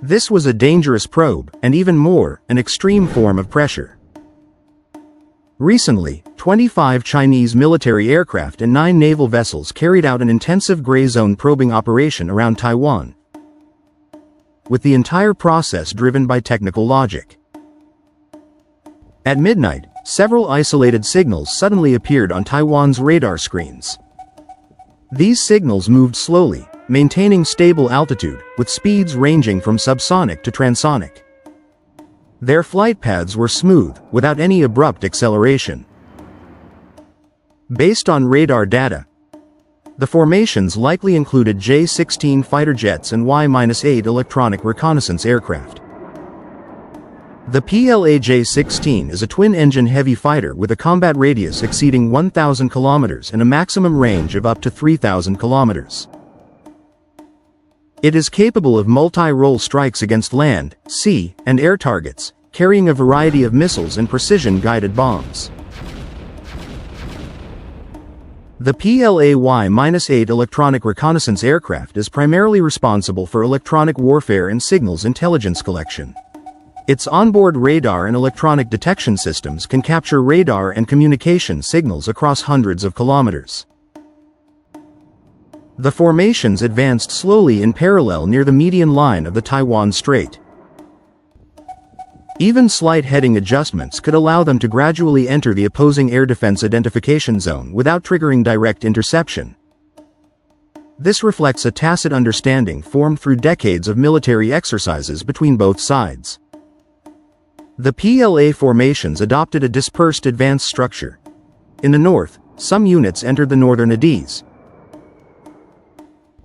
This was a dangerous probe, and even more, an extreme form of pressure. Recently, 25 Chinese military aircraft and 9 naval vessels carried out an intensive gray zone probing operation around Taiwan, with the entire process driven by technical logic. At midnight, several isolated signals suddenly appeared on Taiwan's radar screens. These signals moved slowly, maintaining stable altitude, with speeds ranging from subsonic to transonic. Their flight paths were smooth, without any abrupt acceleration. Based on radar data, the formations likely included J-16 fighter jets and Y-8 electronic reconnaissance aircraft. The PLA J-16 is a twin-engine heavy fighter with a combat radius exceeding 1,000 kilometers and a maximum range of up to 3,000 kilometers. It is capable of multi-role strikes against land, sea, and air targets, carrying a variety of missiles and precision-guided bombs. The PLA Y-8 electronic reconnaissance aircraft is primarily responsible for electronic warfare and signals intelligence collection. Its onboard radar and electronic detection systems can capture radar and communication signals across hundreds of kilometers. The formations advanced slowly in parallel near the median line of the Taiwan Strait. Even slight heading adjustments could allow them to gradually enter the opposing air defense identification zone without triggering direct interception. This reflects a tacit understanding formed through decades of military exercises between both sides. The PLA formations adopted a dispersed advance structure. In the north, some units entered the northern Andes.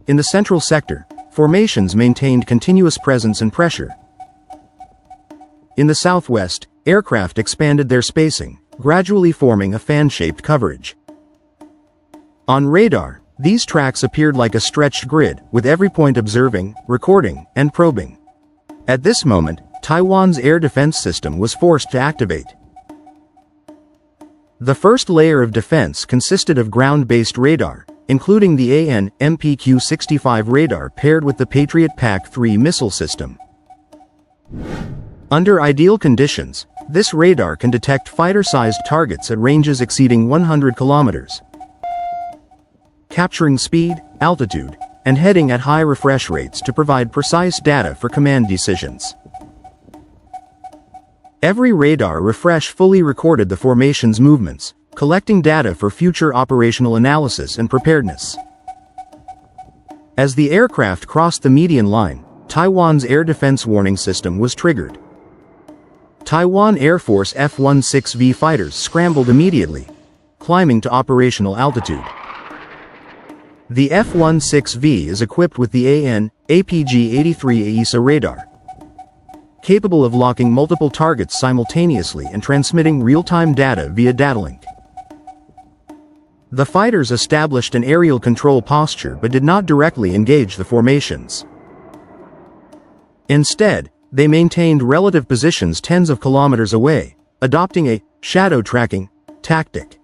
In the central sector, formations maintained continuous presence and pressure. In the southwest, aircraft expanded their spacing, gradually forming a fan-shaped coverage. On radar, these tracks appeared like a stretched grid, with every point observing, recording, and probing. At this moment, Taiwan's air defense system was forced to activate. The first layer of defense consisted of ground-based radar, including the AN/MPQ-65 radar paired with the Patriot PAC-3 missile system. Under ideal conditions, this radar can detect fighter-sized targets at ranges exceeding 100 kilometers, capturing speed, altitude, and heading at high refresh rates to provide precise data for command decisions. Every radar refresh fully recorded the formation's movements, collecting data for future operational analysis and preparedness. As the aircraft crossed the median line, Taiwan's air defense warning system was triggered. Taiwan Air Force F-16V fighters scrambled immediately, climbing to operational altitude. The F-16V is equipped with the AN/APG-83 AESA radar, capable of locking multiple targets simultaneously and transmitting real-time data via datalink. The fighters established an aerial control posture but did not directly engage the formations. Instead, they maintained relative positions tens of kilometers away, adopting a shadow tracking tactic,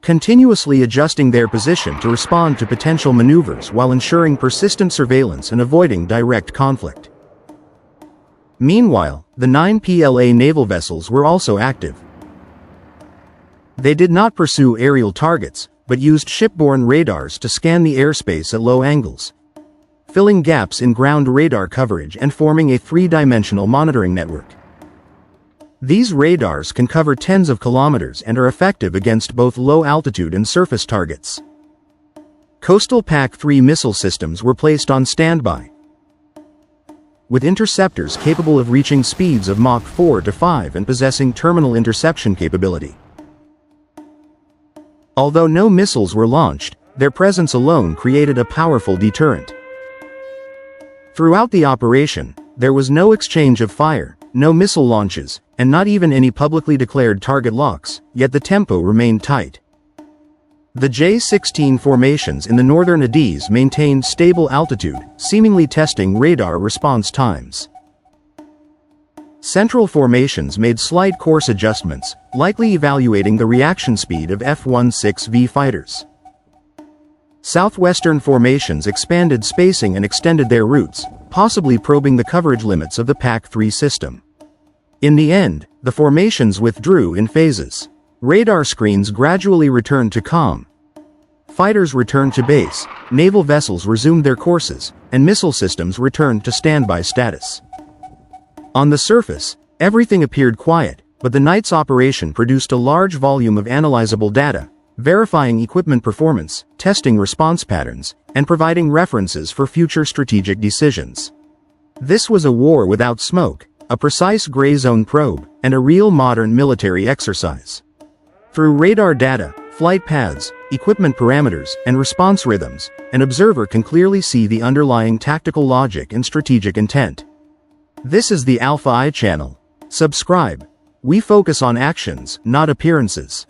continuously adjusting their position to respond to potential maneuvers while ensuring persistent surveillance and avoiding direct conflict. Meanwhile, the 9 PLA naval vessels were also active. They did not pursue aerial targets, but used shipborne radars to scan the airspace at low angles, filling gaps in ground radar coverage and forming a three-dimensional monitoring network. These radars can cover tens of kilometers and are effective against both low-altitude and surface targets. Coastal PAC-3 missile systems were placed on standby, with interceptors capable of reaching speeds of Mach 4 to 5 and possessing terminal interception capability. Although no missiles were launched, their presence alone created a powerful deterrent. Throughout the operation, there was no exchange of fire, no missile launches, and not even any publicly declared target locks, yet the tempo remained tight. The J-16 formations in the northern Andes maintained stable altitude, seemingly testing radar response times. Central formations made slight course adjustments, likely evaluating the reaction speed of F-16V fighters. Southwestern formations expanded spacing and extended their routes, possibly probing the coverage limits of the PAC-3 system. In the end, the formations withdrew in phases. Radar screens gradually returned to calm. Fighters returned to base, naval vessels resumed their courses, and missile systems returned to standby status. On the surface, everything appeared quiet, but the night's operation produced a large volume of analyzable data, verifying equipment performance, testing response patterns, and providing references for future strategic decisions. This was a war without smoke, a precise gray zone probe, and a real modern military exercise. Through radar data, flight paths, equipment parameters, and response rhythms, an observer can clearly see the underlying tactical logic and strategic intent. This is the Alpha I channel. Subscribe. We focus on actions, not appearances.